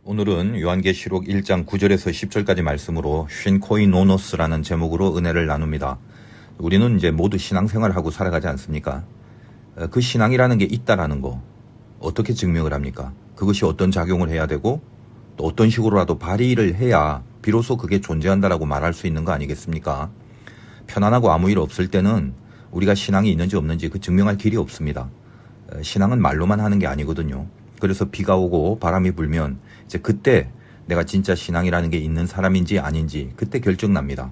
오늘은 요한계시록 1장 9절에서 10절까지 말씀으로 쉰코이노노스라는 제목으로 은혜를 나눕니다. 우리는 이제 모두 신앙생활을 하고 살아가지 않습니까? 그 신앙이라는 게 있다라는 거 어떻게 증명을 합니까? 그것이 어떤 작용을 해야 되고 또 어떤 식으로라도 발휘를 해야 비로소 그게 존재한다라고 말할 수 있는 거 아니겠습니까? 편안하고 아무 일 없을 때는 우리가 신앙이 있는지 없는지 그 증명할 길이 없습니다. 신앙은 말로만 하는 게 아니거든요. 그래서 비가 오고 바람이 불면 이제 그때 내가 진짜 신앙이라는 게 있는 사람인지 아닌지 그때 결정납니다.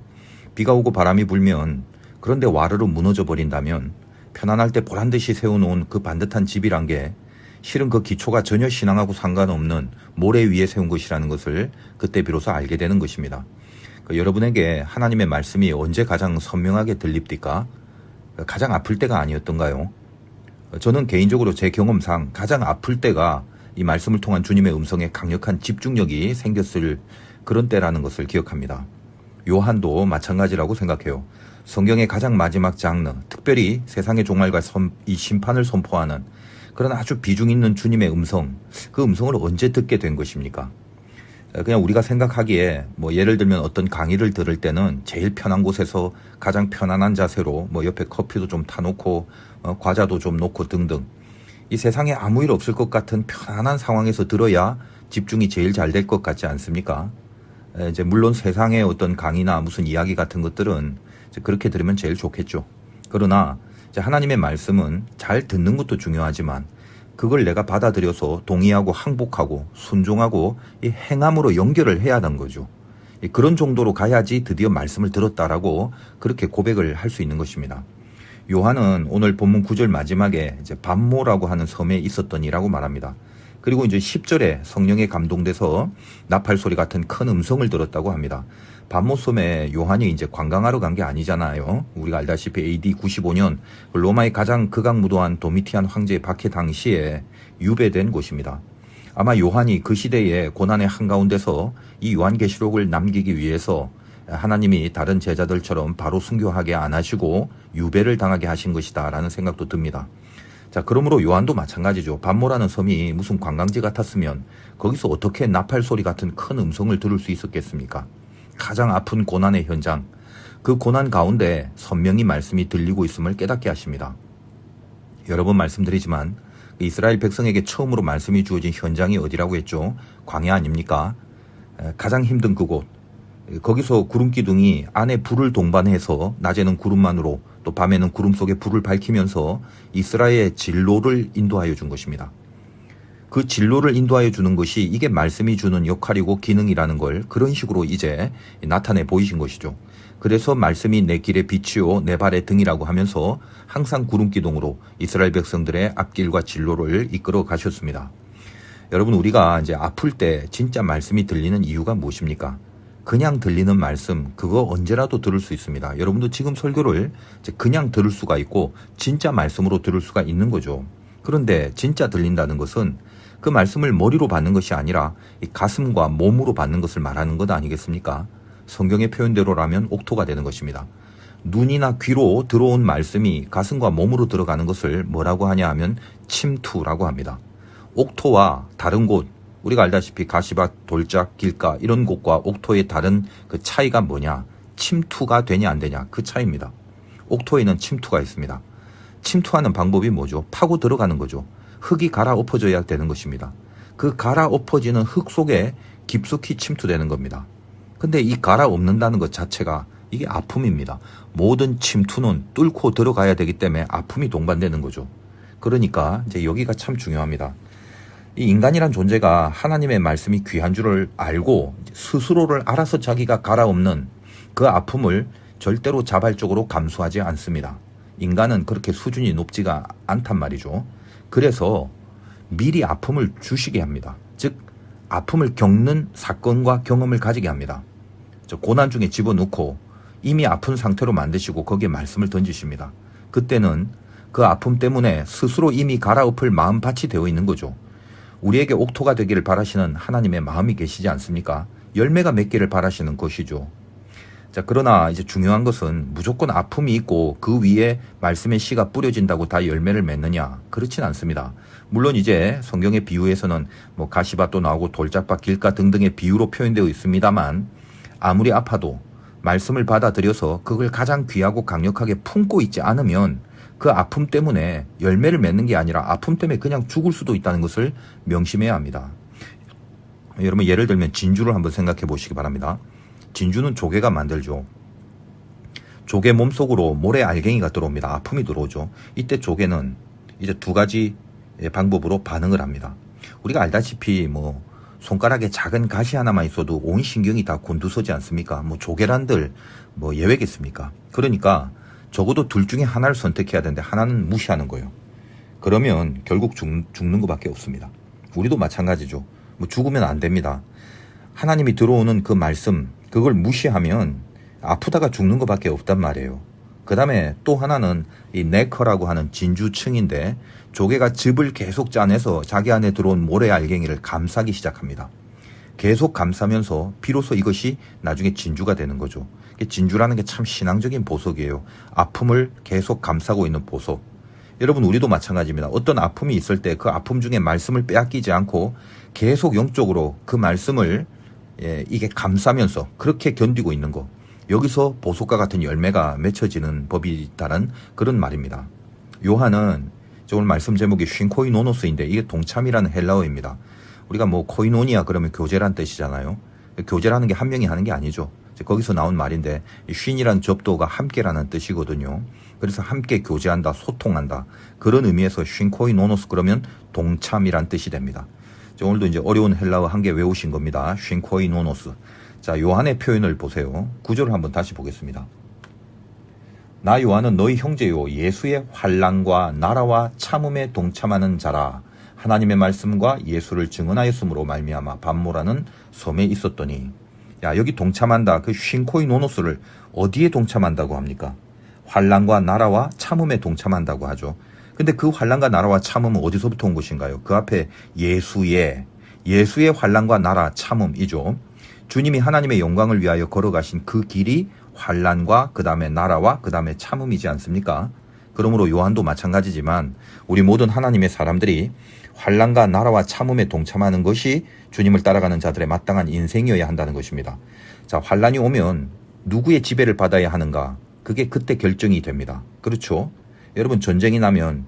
비가 오고 바람이 불면 그런데 와르르 무너져 버린다면 편안할 때 보란듯이 세워놓은 그 반듯한 집이란 게 실은 그 기초가 전혀 신앙하고 상관없는 모래 위에 세운 것이라는 것을 그때 비로소 알게 되는 것입니다. 여러분에게 하나님의 말씀이 언제 가장 선명하게 들립니까? 가장 아플 때가 아니었던가요? 저는 개인적으로 제 경험상 가장 아플 때가 이 말씀을 통한 주님의 음성에 강력한 집중력이 생겼을 그런 때라는 것을 기억합니다. 요한도 마찬가지라고 생각해요. 성경의 가장 마지막 장르, 특별히 세상의 종말과 이 심판을 선포하는 그런 아주 비중 있는 주님의 음성, 그 음성을 언제 듣게 된 것입니까? 그냥 우리가 생각하기에 예를 들면 어떤 강의를 들을 때는 제일 편한 곳에서 가장 편안한 자세로 옆에 커피도 좀 타놓고 과자도 좀 놓고 등등 이 세상에 아무 일 없을 것 같은 편안한 상황에서 들어야 집중이 제일 잘 될 것 같지 않습니까? 이제 물론 세상의 어떤 강의나 무슨 이야기 같은 것들은 이제 그렇게 들으면 제일 좋겠죠. 그러나 이제 하나님의 말씀은 잘 듣는 것도 중요하지만 그걸 내가 받아들여서 동의하고 항복하고 순종하고 이 행함으로 연결을 해야 하는 거죠. 그런 정도로 가야지 드디어 말씀을 들었다라고 그렇게 고백을 할 수 있는 것입니다. 요한은 오늘 본문 9절 마지막에 이제 밤모라고 하는 섬에 있었더니라고 말합니다. 그리고 이제 10절에 성령에 감동돼서 나팔 소리 같은 큰 음성을 들었다고 합니다. 밤모 섬에 요한이 이제 관광하러 간 게 아니잖아요. 우리가 알다시피 AD 95년 로마의 가장 극악무도한 도미티안 황제의 박해 당시에 유배된 곳입니다. 아마 요한이 그 시대의 고난의 한가운데서 이 요한계시록을 남기기 위해서 하나님이 다른 제자들처럼 바로 순교하게 안 하시고 유배를 당하게 하신 것이다 라는 생각도 듭니다. 자, 그러므로 요한도 마찬가지죠. 밤모라는 섬이 무슨 관광지 같았으면 거기서 어떻게 나팔 소리 같은 큰 음성을 들을 수 있었겠습니까? 가장 아픈 고난의 현장, 그 고난 가운데 선명히 말씀이 들리고 있음을 깨닫게 하십니다. 여러 번 말씀드리지만 이스라엘 백성에게 처음으로 말씀이 주어진 현장이 어디라고 했죠? 광야 아닙니까? 가장 힘든 그곳. 거기서 구름기둥이 안에 불을 동반해서 낮에는 구름만으로 또 밤에는 구름 속에 불을 밝히면서 이스라엘의 진로를 인도하여 준 것입니다. 그 진로를 인도하여 주는 것이 이게 말씀이 주는 역할이고 기능이라는 걸 그런 식으로 이제 나타내 보이신 것이죠. 그래서 말씀이 내 길의 빛이요 내 발의 등이라고 하면서 항상 구름기둥으로 이스라엘 백성들의 앞길과 진로를 이끌어 가셨습니다. 여러분, 우리가 이제 아플 때 진짜 말씀이 들리는 이유가 무엇입니까? 그냥 들리는 말씀, 그거 언제라도 들을 수 있습니다. 여러분도 지금 설교를 그냥 들을 수가 있고 진짜 말씀으로 들을 수가 있는 거죠. 그런데 진짜 들린다는 것은 그 말씀을 머리로 받는 것이 아니라 이 가슴과 몸으로 받는 것을 말하는 것 아니겠습니까? 성경의 표현대로라면 옥토가 되는 것입니다. 눈이나 귀로 들어온 말씀이 가슴과 몸으로 들어가는 것을 뭐라고 하냐 하면 침투라고 합니다. 옥토와 다른 곳, 우리가 알다시피 가시밭, 돌짝, 길가 이런 곳과 옥토의 다른 그 차이가 뭐냐? 침투가 되냐 안 되냐 그 차이입니다. 옥토에는 침투가 있습니다. 침투하는 방법이 뭐죠? 파고 들어가는 거죠. 흙이 갈아엎어져야 되는 것입니다. 그 갈아엎어지는 흙 속에 깊숙이 침투되는 겁니다. 근데 이 갈아엎는다는 것 자체가 이게 아픔입니다. 모든 침투는 뚫고 들어가야 되기 때문에 아픔이 동반되는 거죠. 그러니까 이제 여기가 참 중요합니다. 이 인간이란 존재가 하나님의 말씀이 귀한 줄을 알고 스스로를 알아서 자기가 갈아엎는 그 아픔을 절대로 자발적으로 감수하지 않습니다. 인간은 그렇게 수준이 높지가 않단 말이죠. 그래서 미리 아픔을 주시게 합니다. 즉 아픔을 겪는 사건과 경험을 가지게 합니다. 고난 중에 집어넣고 이미 아픈 상태로 만드시고 거기에 말씀을 던지십니다. 그때는 그 아픔 때문에 스스로 이미 갈아엎을 마음밭이 되어 있는 거죠. 우리에게 옥토가 되기를 바라시는 하나님의 마음이 계시지 않습니까? 열매가 맺기를 바라시는 것이죠. 자, 그러나 이제 중요한 것은 무조건 아픔이 있고 그 위에 말씀의 씨가 뿌려진다고 다 열매를 맺느냐? 그렇진 않습니다. 물론 이제 성경의 비유에서는 뭐 가시밭도 나오고 돌짝밭, 길가 등등의 비유로 표현되어 있습니다만 아무리 아파도 말씀을 받아들여서 그걸 가장 귀하고 강력하게 품고 있지 않으면 그 아픔 때문에 열매를 맺는 게 아니라 아픔 때문에 그냥 죽을 수도 있다는 것을 명심해야 합니다. 여러분 예를 들면 진주를 한번 생각해 보시기 바랍니다. 진주는 조개가 만들죠. 조개 몸속으로 모래 알갱이가 들어옵니다. 아픔이 들어오죠. 이때 조개는 이제 두 가지 방법으로 반응을 합니다. 우리가 알다시피 뭐 손가락에 작은 가시 하나만 있어도 온 신경이 다 곤두서지 않습니까? 뭐 조개란들 뭐 예외겠습니까? 그러니까 적어도 둘 중에 하나를 선택해야 되는데 하나는 무시하는 거예요. 그러면 결국 죽는 것밖에 없습니다. 우리도 마찬가지죠. 뭐 죽으면 안 됩니다. 하나님이 들어오는 그 말씀 그걸 무시하면 아프다가 죽는 것밖에 없단 말이에요. 그 다음에 또 하나는 이 네커라고 하는 진주층인데 조개가 즙을 계속 짜내서 자기 안에 들어온 모래 알갱이를 감싸기 시작합니다. 계속 감싸면서 비로소 이것이 나중에 진주가 되는 거죠. 진주라는 게 참 신앙적인 보석이에요. 아픔을 계속 감싸고 있는 보석. 여러분 우리도 마찬가지입니다. 어떤 아픔이 있을 때 그 아픔 중에 말씀을 빼앗기지 않고 계속 영적으로 그 말씀을 이게 감싸면서 그렇게 견디고 있는 거. 여기서 보석과 같은 열매가 맺혀지는 법이 있다는 그런 말입니다. 요한은 오늘 말씀 제목이 쉰코이노노스인데 이게 동참이라는 헬라어입니다. 우리가 뭐 코이노니아 그러면 교제란 뜻이잖아요. 교제라는 게 한 명이 하는 게 아니죠. 거기서 나온 말인데 쉰이란 접도가 함께라는 뜻이거든요. 그래서 함께 교제한다, 소통한다. 그런 의미에서 쉰코이노노스 그러면 동참이란 뜻이 됩니다. 오늘도 이제 어려운 헬라어 한 개 외우신 겁니다. 쉰코이노노스. 자, 요한의 표현을 보세요. 구절을 한번 다시 보겠습니다. 나 요한은 너희 형제요 예수의 환난과 나라와 참음에 동참하는 자라. 하나님의 말씀과 예수를 증언하였으므로 말미암아 밤모라는 섬에 있었더니. 야, 여기 동참한다. 그 쉰코이노노스를 어디에 동참한다고 합니까? 환난과 나라와 참음에 동참한다고 하죠. 근데 그 환난과 나라와 참음은 어디서부터 온 것인가요? 그 앞에 예수의 환난과 나라 참음이죠. 주님이 하나님의 영광을 위하여 걸어가신 그 길이 환난과 그 다음에 나라와 그 다음에 참음이지 않습니까? 그러므로 요한도 마찬가지지만 우리 모든 하나님의 사람들이 환난과 나라와 참음에 동참하는 것이 주님을 따라가는 자들의 마땅한 인생이어야 한다는 것입니다. 자, 환난이 오면 누구의 지배를 받아야 하는가? 그게 그때 결정이 됩니다. 그렇죠? 여러분 전쟁이 나면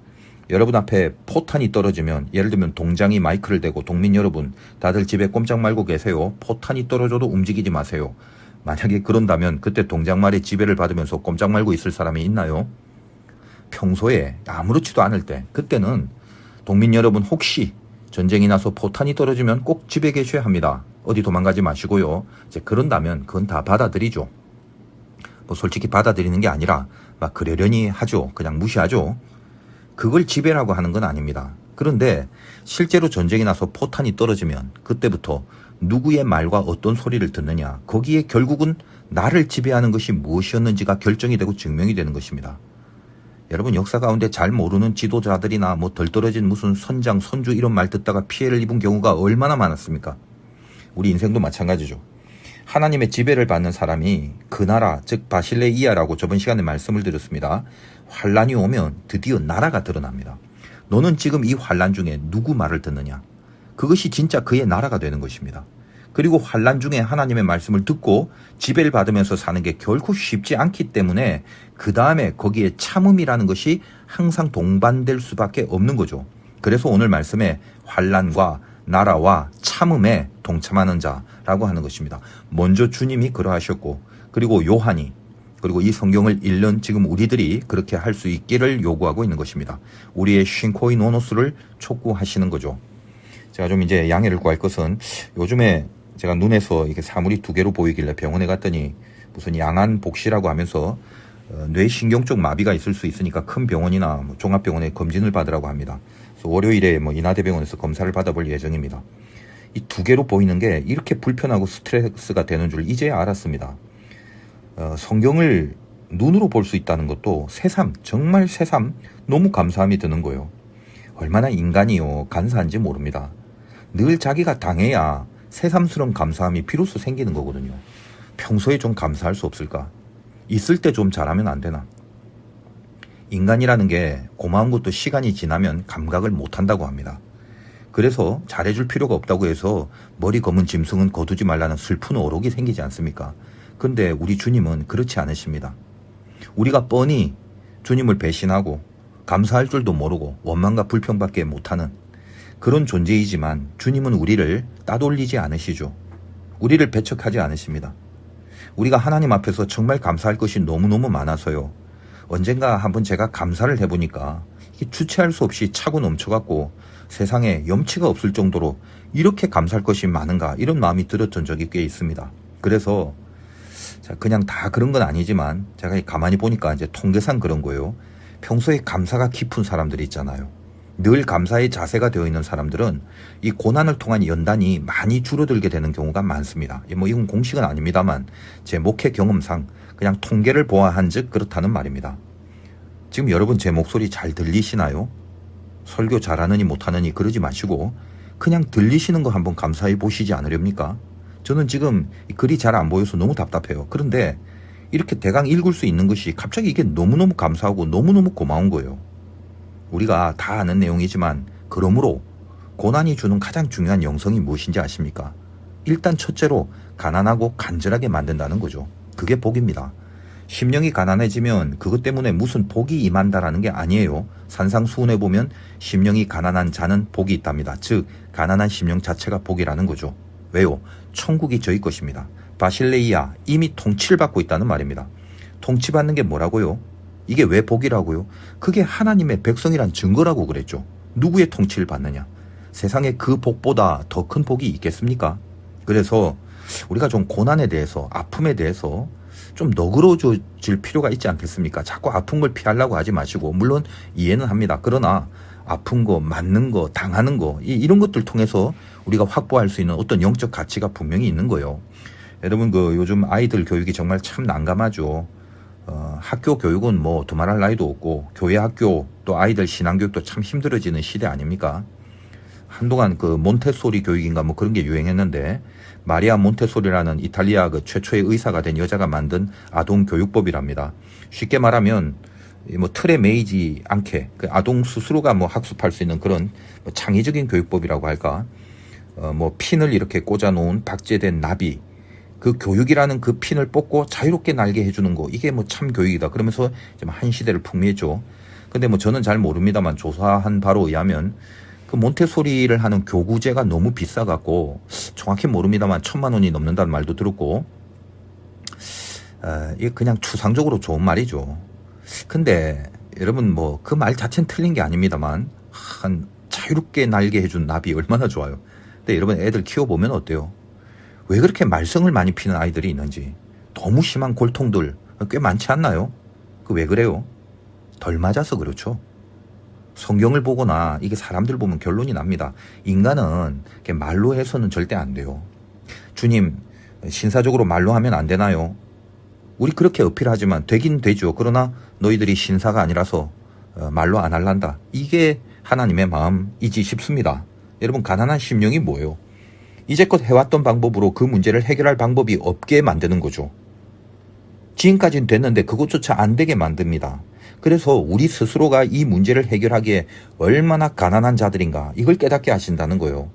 여러분 앞에 포탄이 떨어지면 예를 들면 동장이 마이크를 대고 동민 여러분 다들 집에 꼼짝 말고 계세요. 포탄이 떨어져도 움직이지 마세요. 만약에 그런다면 그때 동장 말의 지배를 받으면서 꼼짝 말고 있을 사람이 있나요? 평소에 아무렇지도 않을 때 그때는 동민 여러분 혹시 전쟁이 나서 포탄이 떨어지면 꼭 집에 계셔야 합니다. 어디 도망가지 마시고요. 이제 그런다면 그건 다 받아들이죠. 뭐 솔직히 받아들이는 게 아니라 막 그러려니 하죠. 그냥 무시하죠. 그걸 지배라고 하는 건 아닙니다. 그런데 실제로 전쟁이 나서 포탄이 떨어지면 그때부터 누구의 말과 어떤 소리를 듣느냐 거기에 결국은 나를 지배하는 것이 무엇이었는지가 결정이 되고 증명이 되는 것입니다. 여러분 역사 가운데 잘 모르는 지도자들이나 뭐 덜 떨어진 무슨 선장, 선주 이런 말 듣다가 피해를 입은 경우가 얼마나 많았습니까? 우리 인생도 마찬가지죠. 하나님의 지배를 받는 사람이 그 나라 즉 바실레이아라고 저번 시간에 말씀을 드렸습니다. 환란이 오면 드디어 나라가 드러납니다. 너는 지금 이 환란 중에 누구 말을 듣느냐? 그것이 진짜 그의 나라가 되는 것입니다. 그리고 환란 중에 하나님의 말씀을 듣고 지배를 받으면서 사는 게 결코 쉽지 않기 때문에 그 다음에 거기에 참음이라는 것이 항상 동반될 수밖에 없는 거죠. 그래서 오늘 말씀에 환란과 나라와 참음에 동참하는 자라고 하는 것입니다. 먼저 주님이 그러하셨고 그리고 요한이 그리고 이 성경을 읽는 지금 우리들이 그렇게 할 수 있기를 요구하고 있는 것입니다. 우리의 쉰코이노노스를 촉구하시는 거죠. 제가 좀 이제 양해를 구할 것은 요즘에 제가 눈에서 이게 사물이 두 개로 보이길래 병원에 갔더니 무슨 양안 복시라고 하면서 뇌신경 쪽 마비가 있을 수 있으니까 큰 병원이나 뭐 종합병원에 검진을 받으라고 합니다. 그래서 월요일에 뭐 인하대병원에서 검사를 받아볼 예정입니다. 이 두 개로 보이는 게 이렇게 불편하고 스트레스가 되는 줄 이제야 알았습니다. 성경을 눈으로 볼 수 있다는 것도 새삼 정말 새삼 너무 감사함이 드는 거예요. 얼마나 인간이요 간사한지 모릅니다. 늘 자기가 당해야 새삼스러운 감사함이 비로소 생기는 거거든요. 평소에 좀 감사할 수 없을까? 있을 때 좀 잘하면 안 되나? 인간이라는 게 고마운 것도 시간이 지나면 감각을 못한다고 합니다. 그래서 잘해줄 필요가 없다고 해서 머리 검은 짐승은 거두지 말라는 슬픈 어록이 생기지 않습니까? 근데 우리 주님은 그렇지 않으십니다. 우리가 뻔히 주님을 배신하고 감사할 줄도 모르고 원망과 불평밖에 못하는 그런 존재이지만 주님은 우리를 따돌리지 않으시죠. 우리를 배척하지 않으십니다. 우리가 하나님 앞에서 정말 감사할 것이 너무너무 많아서요. 언젠가 한번 제가 감사를 해보니까 이게 주체할 수 없이 차고 넘쳐갖고 세상에 염치가 없을 정도로 이렇게 감사할 것이 많은가 이런 마음이 들었던 적이 꽤 있습니다. 그래서 그냥 다 그런 건 아니지만 제가 가만히 보니까 이제 통계상 그런 거예요. 평소에 감사가 깊은 사람들이 있잖아요. 늘 감사의 자세가 되어 있는 사람들은 이 고난을 통한 연단이 많이 줄어들게 되는 경우가 많습니다. 뭐 이건 공식은 아닙니다만 제 목회 경험상 그냥 통계를 보아한 즉 그렇다는 말입니다. 지금 여러분 제 목소리 잘 들리시나요? 설교 잘하느니 못하느니 그러지 마시고 그냥 들리시는 거 한번 감사해 보시지 않으렵니까? 저는 지금 글이 잘 안 보여서 너무 답답해요. 그런데 이렇게 대강 읽을 수 있는 것이 갑자기 이게 너무너무 감사하고 너무너무 고마운 거예요. 우리가 다 아는 내용이지만 그러므로 고난이 주는 가장 중요한 영성이 무엇인지 아십니까? 일단 첫째로 가난하고 간절하게 만든다는 거죠. 그게 복입니다. 심령이 가난해지면 그것 때문에 무슨 복이 임한다라는 게 아니에요. 산상수훈에 보면 심령이 가난한 자는 복이 있답니다. 즉 가난한 심령 자체가 복이라는 거죠. 왜요? 천국이 저희 것입니다. 바실레이아 이미 통치를 받고 있다는 말입니다. 통치받는 게 뭐라고요? 이게 왜 복이라고요? 그게 하나님의 백성이란 증거라고 그랬죠. 누구의 통치를 받느냐? 세상에 그 복보다 더 큰 복이 있겠습니까? 그래서 우리가 좀 고난에 대해서 아픔에 대해서 좀 너그러워질 필요가 있지 않겠습니까? 자꾸 아픈 걸 피하려고 하지 마시고 물론 이해는 합니다. 그러나 아픈 거, 맞는 거, 당하는 거 이런 것들 통해서 우리가 확보할 수 있는 어떤 영적 가치가 분명히 있는 거예요. 여러분 요즘 아이들 교육이 정말 참 난감하죠. 학교 교육은 뭐 두말할 나위도 없고 교회 학교 또 아이들 신앙교육도 참 힘들어지는 시대 아닙니까? 한동안 몬테소리 교육인가 뭐 그런 게 유행했는데 마리아 몬테소리라는 이탈리아 최초의 의사가 된 여자가 만든 아동 교육법이랍니다. 쉽게 말하면 뭐 틀에 매이지 않게 아동 스스로가 뭐 학습할 수 있는 그런 뭐 창의적인 교육법이라고 할까? 뭐 핀을 이렇게 꽂아 놓은 박제된 나비 그 교육이라는 그 핀을 뽑고 자유롭게 날게 해주는 거 이게 뭐 참 교육이다 그러면서 한 시대를 풍미했죠. 근데 뭐 저는 잘 모릅니다만 조사한 바로 의하면 그 몬테소리를 하는 교구제가 너무 비싸갖고 정확히 모릅니다만 1,000만 원이 넘는다는 말도 들었고 이게 그냥 추상적으로 좋은 말이죠. 근데 여러분 뭐 그 말 자체는 틀린 게 아닙니다만 한 자유롭게 날게 해준 나비 얼마나 좋아요. 근데 여러분 애들 키워보면 어때요? 왜 그렇게 말썽을 많이 피는 아이들이 있는지 너무 심한 골통들 꽤 많지 않나요? 그 왜 그래요? 덜 맞아서 그렇죠. 성경을 보거나 이게 사람들 보면 결론이 납니다. 인간은 말로 해서는 절대 안 돼요. 주님 신사적으로 말로 하면 안 되나요? 우리 그렇게 어필하지만 되긴 되죠. 그러나 너희들이 신사가 아니라서 말로 안 할란다. 이게 하나님의 마음이지 싶습니다. 여러분 가난한 심령이 뭐예요? 이제껏 해왔던 방법으로 그 문제를 해결할 방법이 없게 만드는 거죠. 지금까지는 됐는데 그것조차 안 되게 만듭니다. 그래서 우리 스스로가 이 문제를 해결하기에 얼마나 가난한 자들인가 이걸 깨닫게 하신다는 거예요.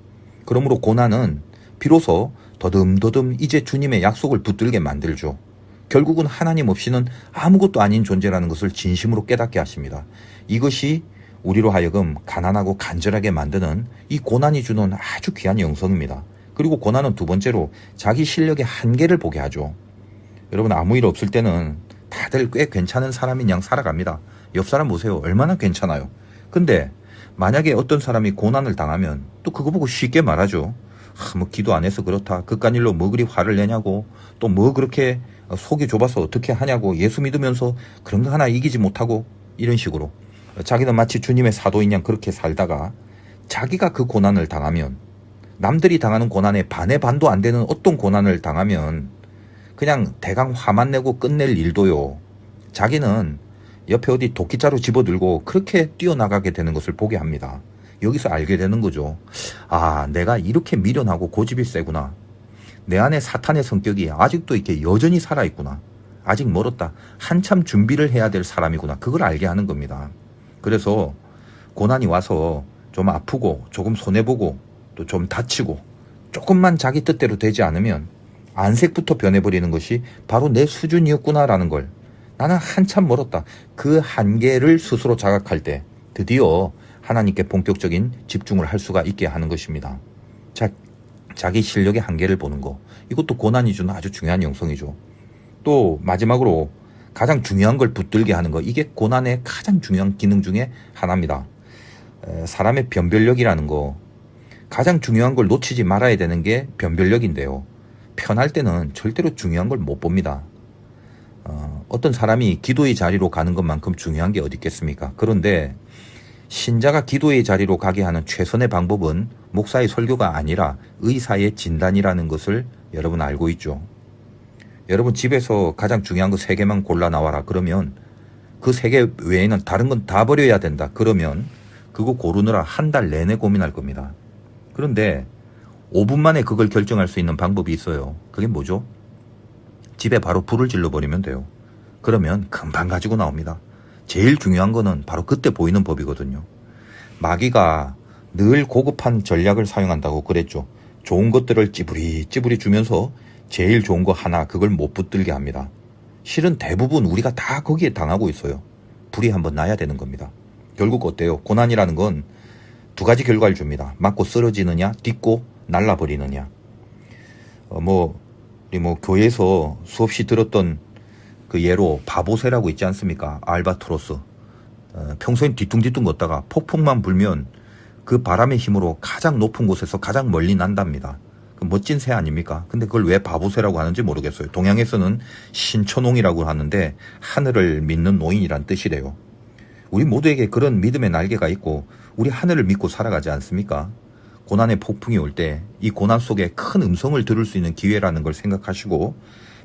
그러므로 고난은 비로소 더듬더듬 이제 주님의 약속을 붙들게 만들죠. 결국은 하나님 없이는 아무것도 아닌 존재라는 것을 진심으로 깨닫게 하십니다. 이것이 우리로 하여금 가난하고 간절하게 만드는 이 고난이 주는 아주 귀한 영성입니다. 그리고 고난은 두 번째로 자기 실력의 한계를 보게 하죠. 여러분 아무 일 없을 때는 다들 꽤 괜찮은 사람인 양 살아갑니다. 옆 사람 보세요. 얼마나 괜찮아요. 근데 만약에 어떤 사람이 고난을 당하면 또 그거 보고 쉽게 말하죠. 뭐 기도 안 해서 그렇다. 그깟 일로 뭐 그리 화를 내냐고. 또 뭐 그렇게 속이 좁아서 어떻게 하냐고. 예수 믿으면서 그런 거 하나 이기지 못하고 이런 식으로. 자기는 마치 주님의 사도인 양 그렇게 살다가 자기가 그 고난을 당하면 남들이 당하는 고난에 반의 반도 안 되는 어떤 고난을 당하면 그냥 대강 화만 내고 끝낼 일도요. 자기는 옆에 어디 도끼자루 집어들고 그렇게 뛰어나가게 되는 것을 보게 합니다. 여기서 알게 되는 거죠. 아, 내가 이렇게 미련하고 고집이 세구나. 내 안에 사탄의 성격이 아직도 이렇게 여전히 살아있구나. 아직 멀었다. 한참 준비를 해야 될 사람이구나. 그걸 알게 하는 겁니다. 그래서 고난이 와서 좀 아프고 조금 손해보고 또 좀 다치고 조금만 자기 뜻대로 되지 않으면 안색부터 변해버리는 것이 바로 내 수준이었구나라는 걸, 나는 한참 멀었다. 그 한계를 스스로 자각할 때 드디어 하나님께 본격적인 집중을 할 수가 있게 하는 것입니다. 자기 실력의 한계를 보는 거, 이것도 고난이 주는 아주 중요한 영성이죠. 또 마지막으로 가장 중요한 걸 붙들게 하는 거, 이게 고난의 가장 중요한 기능 중에 하나입니다. 사람의 변별력이라는 거, 가장 중요한 걸 놓치지 말아야 되는 게 변별력인데요. 편할 때는 절대로 중요한 걸 못 봅니다. 어떤 사람이 기도의 자리로 가는 것만큼 중요한 게 어디 있겠습니까? 그런데 신자가 기도의 자리로 가게 하는 최선의 방법은 목사의 설교가 아니라 의사의 진단이라는 것을 여러분 알고 있죠. 여러분 집에서 가장 중요한 거 3개만 골라 나와라. 그러면 그 3개 외에는 다른 건 다 버려야 된다. 그러면 그거 고르느라 한 달 내내 고민할 겁니다. 그런데 5분 만에 그걸 결정할 수 있는 방법이 있어요. 그게 뭐죠? 집에 바로 불을 질러버리면 돼요. 그러면 금방 가지고 나옵니다. 제일 중요한 거는 바로 그때 보이는 법이거든요. 마귀가 늘 고급한 전략을 사용한다고 그랬죠. 좋은 것들을 찌부리 주면서 제일 좋은 거 하나, 그걸 못 붙들게 합니다. 실은 대부분 우리가 다 거기에 당하고 있어요. 불이 한번 나야 되는 겁니다. 결국 어때요? 고난이라는 건 2가지 결과를 줍니다. 맞고 쓰러지느냐, 딛고 날라버리느냐. 우리 교회에서 수없이 들었던 그 예로 바보새라고 있지 않습니까? 알바트로스. 평소엔 뒤뚱뒤뚱 걷다가 폭풍만 불면 그 바람의 힘으로 가장 높은 곳에서 가장 멀리 난답니다. 그 멋진 새 아닙니까? 근데 그걸 왜 바보새라고 하는지 모르겠어요. 동양에서는 신천홍이라고 하는데 하늘을 믿는 노인이란 뜻이래요. 우리 모두에게 그런 믿음의 날개가 있고 우리 하늘을 믿고 살아가지 않습니까? 고난의 폭풍이 올 때 이 고난 속에 큰 음성을 들을 수 있는 기회라는 걸 생각하시고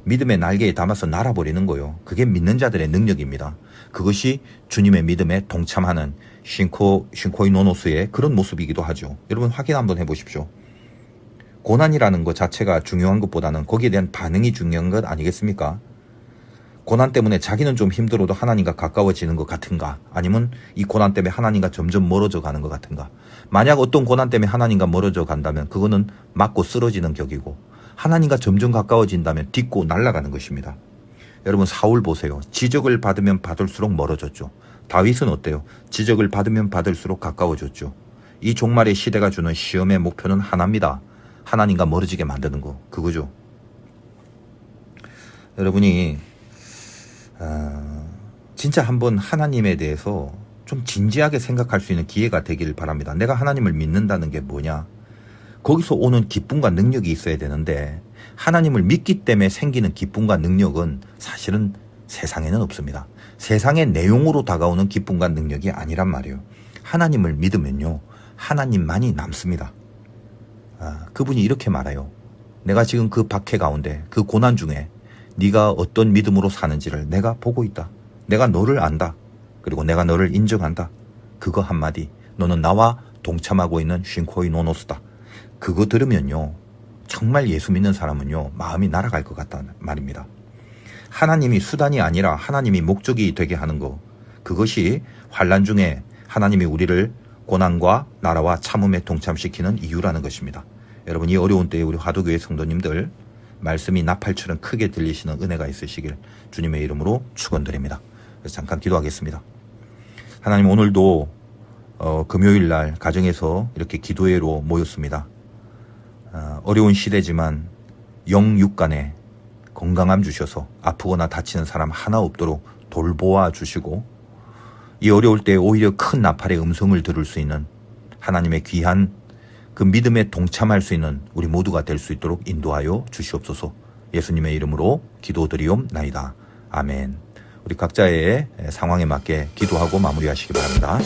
믿음의 날개에 담아서 날아버리는 거요. 그게 믿는 자들의 능력입니다. 그것이 주님의 믿음에 동참하는 신코이 노노스의 그런 모습이기도 하죠. 여러분 확인 한번 해보십시오. 고난이라는 것 자체가 중요한 것보다는 거기에 대한 반응이 중요한 것 아니겠습니까? 고난 때문에 자기는 좀 힘들어도 하나님과 가까워지는 것 같은가? 아니면 이 고난 때문에 하나님과 점점 멀어져 가는 것 같은가? 만약 어떤 고난 때문에 하나님과 멀어져 간다면 그거는 맞고 쓰러지는 격이고, 하나님과 점점 가까워진다면 딛고 날아가는 것입니다. 여러분 사울 보세요. 지적을 받으면 받을수록 멀어졌죠. 다윗은 어때요? 지적을 받으면 받을수록 가까워졌죠. 이 종말의 시대가 주는 시험의 목표는 하나입니다. 하나님과 멀어지게 만드는 거, 그거죠. 여러분이 진짜 한번 하나님에 대해서 좀 진지하게 생각할 수 있는 기회가 되기를 바랍니다. 내가 하나님을 믿는다는 게 뭐냐? 거기서 오는 기쁨과 능력이 있어야 되는데, 하나님을 믿기 때문에 생기는 기쁨과 능력은 사실은 세상에는 없습니다. 세상의 내용으로 다가오는 기쁨과 능력이 아니란 말이에요. 하나님을 믿으면요, 하나님만이 남습니다. 그분이 이렇게 말해요. 내가 지금 그 박해 가운데, 그 고난 중에 네가 어떤 믿음으로 사는지를 내가 보고 있다. 내가 너를 안다. 그리고 내가 너를 인정한다. 그거 한마디, 너는 나와 동참하고 있는 신코이 노노스다. 그거 들으면요, 정말 예수 믿는 사람은요, 마음이 날아갈 것 같다는 말입니다. 하나님이 수단이 아니라 하나님이 목적이 되게 하는 거, 그것이 환난 중에 하나님이 우리를 고난과 나라와 참음에 동참시키는 이유라는 것입니다. 여러분, 이 어려운 때에 우리 화도교회 성도님들 말씀이 나팔처럼 크게 들리시는 은혜가 있으시길 주님의 이름으로 축원드립니다. 그래서 잠깐 기도하겠습니다. 하나님, 오늘도 금요일날 가정에서 이렇게 기도회로 모였습니다. 어려운 시대지만 영육간에 건강함 주셔서 아프거나 다치는 사람 하나 없도록 돌보아 주시고, 이 어려울 때 오히려 큰 나팔의 음성을 들을 수 있는 하나님의 귀한 그 믿음에 동참할 수 있는 우리 모두가 될 수 있도록 인도하여 주시옵소서. 예수님의 이름으로 기도드리옵나이다. 아멘. 우리 각자의 상황에 맞게 기도하고 마무리하시기 바랍니다.